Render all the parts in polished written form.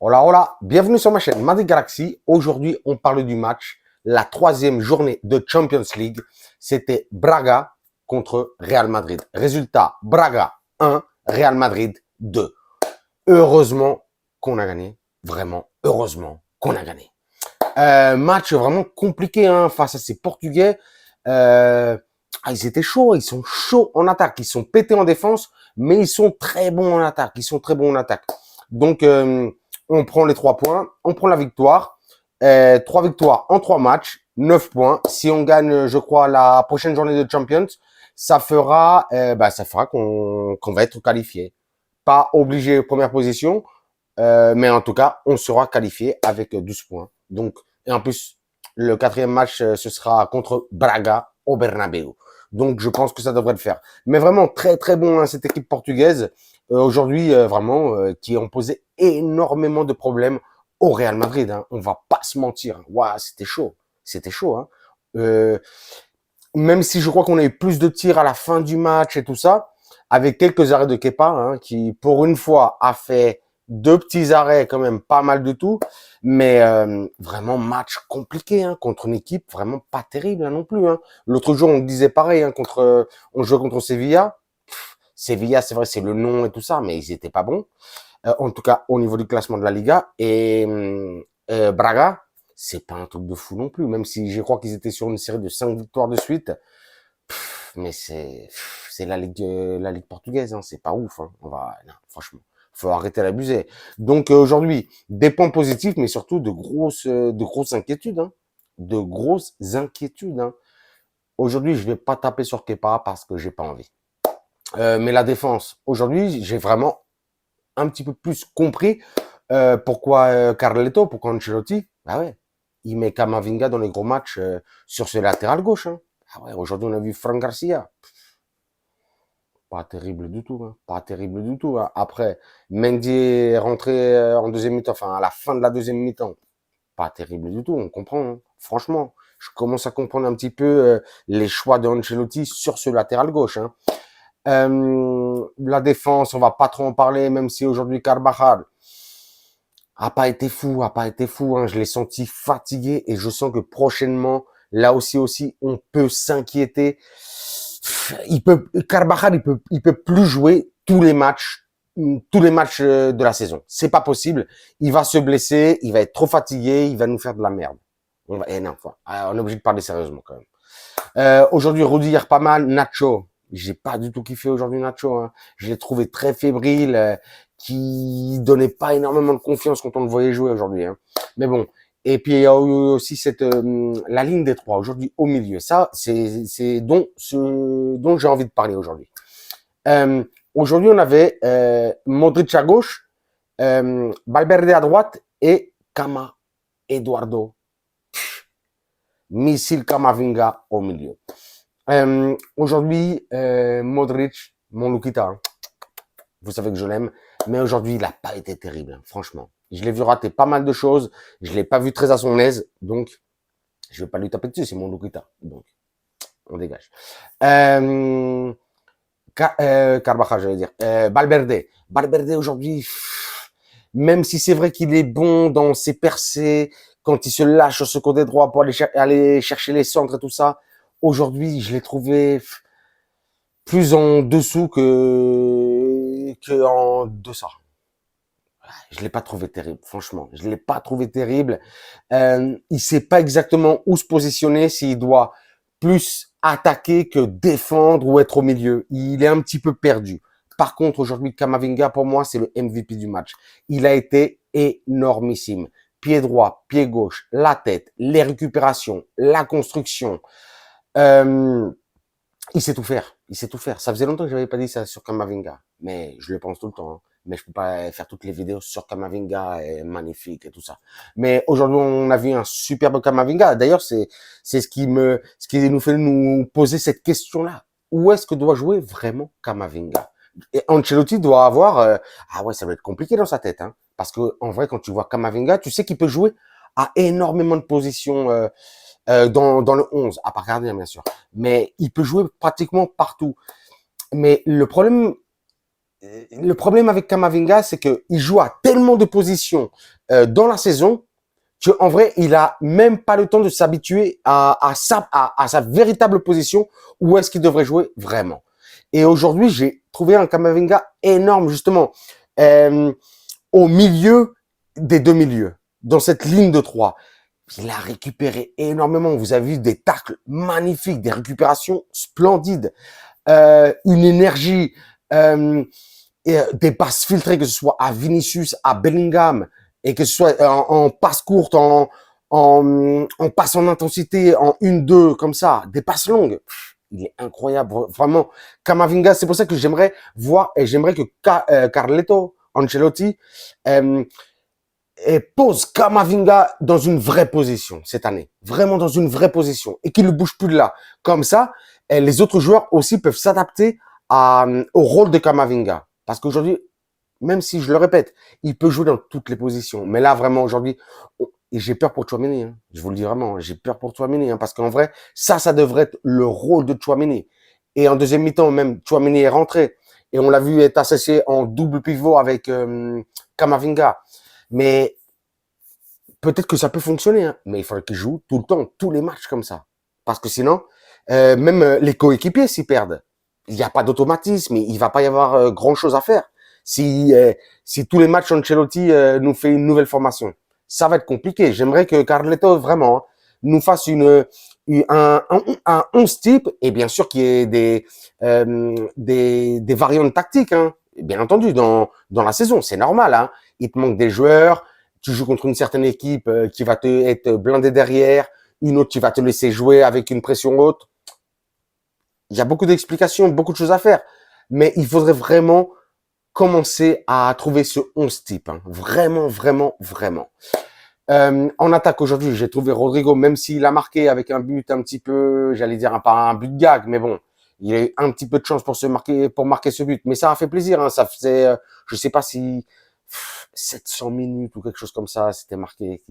Hola, hola, bienvenue sur ma chaîne Madrid Galaxy. Aujourd'hui, on parle du match, la troisième journée de Champions League. C'était Braga contre Real Madrid. Résultat, Braga 1, Real Madrid 2. Heureusement qu'on a gagné. Vraiment, heureusement qu'on a gagné. Match vraiment compliqué face à ces Portugais. Ils étaient chauds, ils sont chauds en attaque. Ils sont pétés en défense, mais ils sont très bons en attaque. Ils sont très bons en attaque. Donc, on prend les 3 points, on prend la victoire. 3 victoires en 3 matchs, 9 points. Si on gagne, je crois, la prochaine journée de Champions, ça fera qu'on va être qualifié. Pas obligé première position, mais en tout cas, on sera qualifié avec 12 points. Donc, et en plus, le quatrième match, ce sera contre Braga au Bernabéu. Donc, je pense que ça devrait le faire. Mais vraiment, très, très bon, cette équipe portugaise, aujourd'hui, vraiment, qui ont posé énormément de problèmes au Real Madrid. On va pas se mentir. Waouh, c'était chaud. C'était chaud. Même si je crois qu'on a eu plus de tirs à la fin du match et tout ça, avec quelques arrêts de Kepa, qui, pour une fois, a fait 2 petits arrêts, quand même pas mal du tout. Mais vraiment, match compliqué contre une équipe vraiment pas terrible non plus. L'autre jour, on disait pareil, on jouait contre Sevilla. Sevilla, c'est vrai, c'est le nom et tout ça, mais ils étaient pas bons. En tout cas, au niveau du classement de la Liga. Et Braga, c'est pas un truc de fou non plus, même si je crois qu'ils étaient sur une série de 5 victoires de suite. Mais c'est la ligue portugaise, c'est pas ouf. Non, franchement, faut arrêter d'abuser. Donc aujourd'hui, des points positifs, mais surtout de grosses inquiétudes, de grosses inquiétudes. Aujourd'hui, je vais pas taper sur Kepa parce que j'ai pas envie. Mais la défense, aujourd'hui, j'ai vraiment un petit peu plus compris pourquoi Carleto, pourquoi Ancelotti. Ah ouais, il met Camavinga dans les gros matchs sur ce latéral gauche. Ah ouais, aujourd'hui on a vu Fran Garcia. Pas terrible du tout, pas terrible du tout. Après, Mendy est rentré en deuxième mi-temps, enfin à la fin de la deuxième mi-temps. Pas terrible du tout, on comprend. Franchement, je commence à comprendre un petit peu les choix de Ancelotti sur ce latéral gauche. La défense, on va pas trop en parler, même si aujourd'hui Carvajal a pas été fou, Je l'ai senti fatigué et je sens que prochainement, là aussi, on peut s'inquiéter. Carvajal, il peut plus jouer tous les matchs de la saison. C'est pas possible. Il va se blesser, il va être trop fatigué, il va nous faire de la merde. Non, on est obligé de parler sérieusement quand même. Aujourd'hui, Rudiger pas mal, Nacho. J'ai pas du tout kiffé aujourd'hui Nacho. Je l'ai trouvé très fébrile, qui donnait pas énormément de confiance quand on le voyait jouer aujourd'hui. Mais bon. Et puis il y a eu aussi la ligne des 3 aujourd'hui au milieu. Ça, c'est ce dont j'ai envie de parler aujourd'hui. Aujourd'hui, on avait Modric à gauche, Valverde à droite et Cama Eduardo Missile Camavinga au milieu. Aujourd'hui, Modric, mon Lukita, vous savez que je l'aime, mais aujourd'hui, il n'a pas été terrible, franchement. Je l'ai vu rater pas mal de choses, je l'ai pas vu très à son aise, donc je vais pas lui taper dessus, c'est mon Lukita. Donc, on dégage. Carvajal, j'allais dire. Valverde. Valverde aujourd'hui, même si c'est vrai qu'il est bon dans ses percées, quand il se lâche sur ce côté droit pour aller chercher les centres et tout ça, aujourd'hui, je l'ai trouvé plus en dessous que en deçà. Je l'ai pas trouvé terrible, franchement. Je l'ai pas trouvé terrible. Il sait pas exactement où se positionner, s'il doit plus attaquer que défendre ou être au milieu. Il est un petit peu perdu. Par contre, aujourd'hui, Camavinga, pour moi, c'est le MVP du match. Il a été énormissime. Pied droit, pied gauche, la tête, les récupérations, la construction. Il sait tout faire. Il sait tout faire. Ça faisait longtemps que j'avais pas dit ça sur Camavinga. Mais je le pense tout le temps. Mais je peux pas faire toutes les vidéos sur Camavinga et magnifique et tout ça. Mais aujourd'hui, on a vu un superbe Camavinga. D'ailleurs, c'est ce qui nous fait nous poser cette question-là. Où est-ce que doit jouer vraiment Camavinga? Et Ancelotti doit avoir, ah ouais, ça va être compliqué dans sa tête, parce que en vrai, quand tu vois Camavinga, tu sais qu'il peut jouer à énormément de positions dans le 11, à part gardien bien sûr. Mais il peut jouer pratiquement partout. Mais le problème le problème avec Kamavinga, c'est qu'il joue à tellement de positions dans la saison qu'en vrai, il a même pas le temps de s'habituer à sa véritable position où est-ce qu'il devrait jouer vraiment. Et aujourd'hui, j'ai trouvé un Kamavinga énorme, justement, euh, au milieu des deux milieux, dans cette ligne de trois. Il a récupéré énormément. Vous avez vu des tacles magnifiques, des récupérations splendides, une énergie, des passes filtrées, que ce soit à Vinicius, à Bellingham, et que ce soit en passe courte, en passe en intensité, en 1-2, comme ça, des passes longues. Il est incroyable, vraiment. Kamavinga, c'est pour ça que j'aimerais voir, et j'aimerais que Carleto Ancelotti pose Kamavinga dans une vraie position cette année. Vraiment dans une vraie position. Et qu'il ne bouge plus de là. Comme ça, les autres joueurs aussi peuvent s'adapter au rôle de Kamavinga. Parce qu'aujourd'hui, même si je le répète, il peut jouer dans toutes les positions. Mais là, vraiment, aujourd'hui, et j'ai peur pour Tchouaméni. Hein. Je vous le dis vraiment, j'ai peur pour Tchouaméni. Hein, parce qu'en vrai, ça devrait être le rôle de Tchouaméni. Et en deuxième mi-temps, même, Tchouaméni est rentré. Et on l'a vu être associé en double pivot avec Kamavinga. Mais peut-être que ça peut fonctionner. Hein, mais il faudrait qu'il joue tout le temps, tous les matchs comme ça. Parce que sinon, même les coéquipiers s'y perdent. Il n'y a pas d'automatisme. Il va pas y avoir grand-chose à faire. Si tous les matchs Ancelotti nous fait une nouvelle formation, ça va être compliqué. J'aimerais que Carleto vraiment nous fasse un 11 type, et bien sûr qu'il y ait des variantes tactiques, hein. Bien entendu, dans la saison, c'est normal. Hein. Il te manque des joueurs, tu joues contre une certaine équipe qui va être blindée derrière, une autre qui va te laisser jouer avec une pression haute. Il y a beaucoup d'explications, beaucoup de choses à faire. Mais il faudrait vraiment commencer à trouver ce 11 type. Hein. Vraiment, vraiment, vraiment. En attaque aujourd'hui, j'ai trouvé Rodrigo, même s'il a marqué avec un but un petit peu, j'allais dire pas un but de gag, mais bon, il a eu un petit peu de chance pour marquer ce but. Mais ça a fait plaisir. Hein. Ça faisait, je sais pas si 700 minutes ou quelque chose comme ça, c'était marqué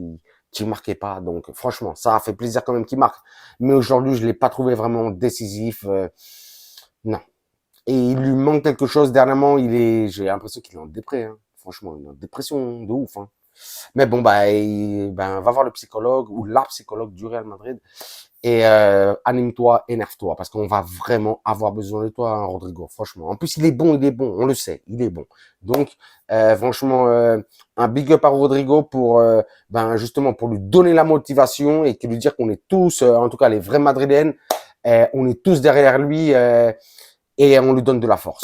qui marquait pas. Donc franchement, ça a fait plaisir quand même qu'il marque. Mais aujourd'hui, je l'ai pas trouvé vraiment décisif. Non. Et il lui manque quelque chose dernièrement. J'ai l'impression qu'il est en dépré. Hein. Franchement, il est en dépression de ouf. Hein. Mais bon, va voir le psychologue ou la psychologue du Real Madrid et anime-toi, énerve-toi, parce qu'on va vraiment avoir besoin de toi, hein, Rodrigo, franchement. En plus, il est bon, on le sait, il est bon. Donc, franchement, un big up à Rodrigo pour, justement, pour lui donner la motivation et lui dire qu'on est tous, en tout cas les vrais Madrilènes, on est tous derrière lui et on lui donne de la force.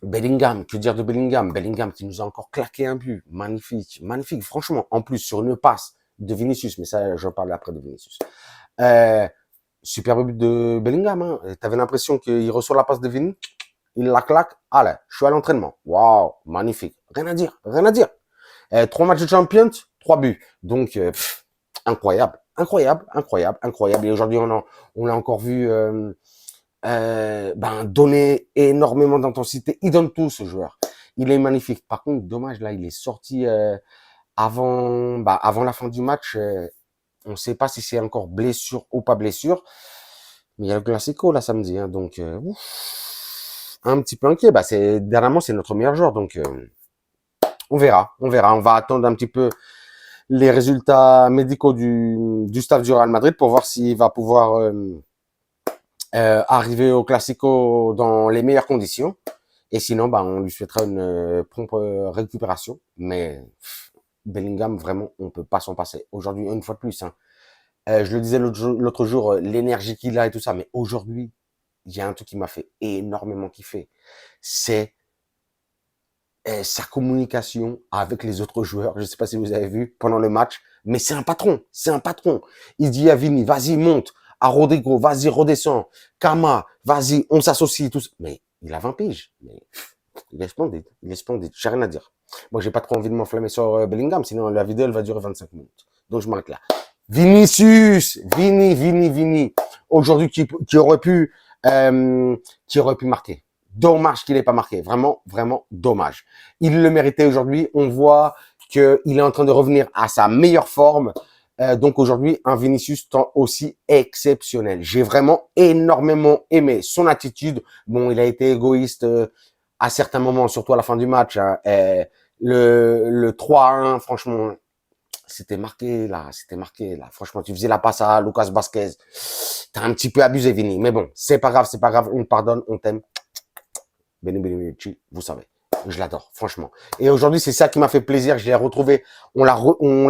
Bellingham, que dire de Bellingham? Bellingham qui nous a encore claqué un but. Magnifique, magnifique. Franchement, en plus, sur une passe de Vinicius, mais ça, j'en parle après de Vinicius. Superbe but de Bellingham. Hein. T'avais l'impression qu'il reçoit la passe de Vini, il la claque. Allez, je suis à l'entraînement. Waouh, magnifique. Rien à dire, rien à dire. 3 matchs de Champions, 3 buts. Donc, incroyable, incroyable, incroyable, incroyable. Et aujourd'hui, on l'a encore vu... donner énormément d'intensité. Il donne tout, ce joueur. Il est magnifique. Par contre, dommage, là, il est sorti avant la fin du match. On ne sait pas si c'est encore blessure ou pas blessure. Mais il y a le Classico, là, samedi. Hein, donc, un petit peu inquiet. Dernièrement, c'est notre meilleur joueur. Donc, on verra. On verra. On va attendre un petit peu les résultats médicaux du staff du Real Madrid pour voir s'il va pouvoir... arriver au Classico dans les meilleures conditions. Et sinon, on lui souhaitera une prompte récupération. Mais Bellingham, vraiment, on peut pas s'en passer. Aujourd'hui, une fois de plus. Hein. Je le disais l'autre jour, l'énergie qu'il a et tout ça. Mais aujourd'hui, il y a un truc qui m'a fait énormément kiffer. C'est sa communication avec les autres joueurs. Je sais pas si vous avez vu pendant le match. Mais c'est un patron. C'est un patron. Il dit à Vini, vas-y, monte. À Rodrigo, vas-y, redescends. Kama, vas-y, on s'associe, tous. Mais il a 20 piges. Mais il est splendide. Il est splendide. J'ai rien à dire. Moi, j'ai pas trop envie de m'enflammer sur Bellingham, sinon la vidéo, elle va durer 25 minutes. Donc, je m'arrête là. Vinicius! Vini. Aujourd'hui, qui aurait pu marquer. Dommage qu'il n'ait pas marqué. Vraiment, vraiment dommage. Il le méritait aujourd'hui. On voit qu'il est en train de revenir à sa meilleure forme. Donc aujourd'hui, un Vinicius aussi exceptionnel. J'ai vraiment énormément aimé son attitude. Bon, il a été égoïste à certains moments, surtout à la fin du match, hein, le 3-1, franchement, c'était marqué là, c'était marqué là. Franchement, tu faisais la passe à Lucas Vasquez. T'as un petit peu abusé, Vini. Mais bon, c'est pas grave, on te pardonne, on t'aime. Beni Benucci, vous savez. Je l'adore, franchement. Et aujourd'hui, c'est ça qui m'a fait plaisir. Je l'ai retrouvé. On l'a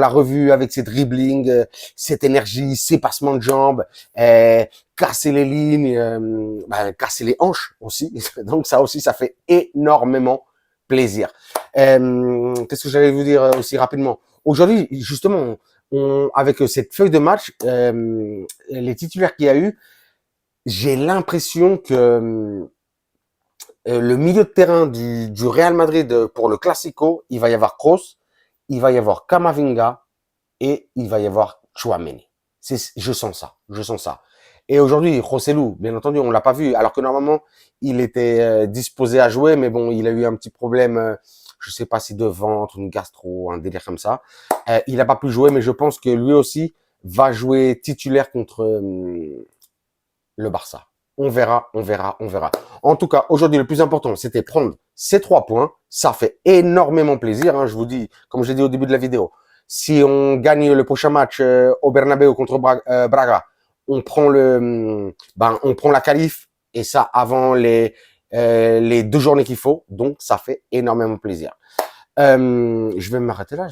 revu avec ses dribblings, cette énergie, ses passements de jambes, casser les lignes, casser les hanches aussi. Donc ça aussi, ça fait énormément plaisir. Qu'est-ce que j'allais vous dire aussi rapidement? Aujourd'hui, justement, avec cette feuille de match, les titulaires qu'il y a eu, j'ai l'impression que le milieu de terrain du Real Madrid pour le Classico, il va y avoir Kroos, il va y avoir Camavinga et il va y avoir Tchouaméni. Je sens ça, je sens ça. Et aujourd'hui, Joselu, bien entendu, on l'a pas vu, alors que normalement, il était disposé à jouer, mais bon, il a eu un petit problème, je sais pas si de ventre, une gastro, un délire comme ça. Il a pas pu jouer, mais je pense que lui aussi va jouer titulaire contre le Barça. On verra, on verra, on verra. En tout cas, aujourd'hui, le plus important, c'était prendre ces 3 points. Ça fait énormément plaisir. Hein, je vous dis, comme j'ai dit au début de la vidéo, si on gagne le prochain match au Bernabeu contre Braga, on prend on prend la qualif et ça avant les 2 journées qu'il faut. Donc, ça fait énormément plaisir. Je vais m'arrêter là.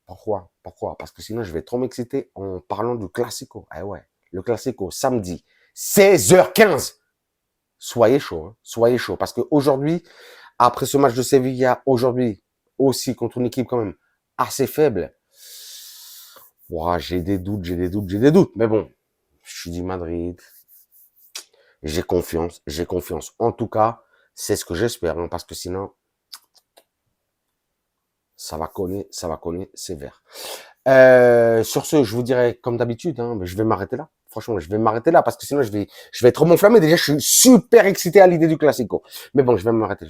Pourquoi? Parce que sinon, je vais trop m'exciter en parlant du Classico. Ah ouais, le Classico, samedi, 16h15. Soyez chaud, hein, soyez chaud. Parce qu'aujourd'hui, après ce match de Sevilla, aujourd'hui, aussi contre une équipe quand même assez faible, wow, j'ai des doutes. Mais bon, je suis du Madrid. J'ai confiance. En tout cas, c'est ce que j'espère, hein, parce que sinon, ça va cogner sévère. Sur ce, je vous dirais, comme d'habitude, hein, je vais m'arrêter là. Franchement, je vais m'arrêter là parce que sinon, je vais trop m'enflammer. Déjà, je suis super excité à l'idée du Classico. Mais bon, je vais m'arrêter.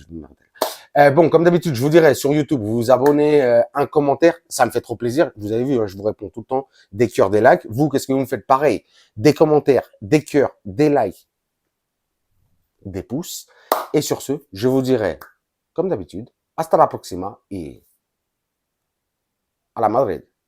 Bon, comme d'habitude, je vous dirais sur YouTube, vous vous abonnez, un commentaire, ça me fait trop plaisir. Vous avez vu, hein, je vous réponds tout le temps. Des cœurs, des likes. Vous, qu'est-ce que vous me faites? Pareil. Des commentaires, des cœurs, des likes, des pouces. Et sur ce, je vous dirais, comme d'habitude, hasta la próxima et à la Madrid.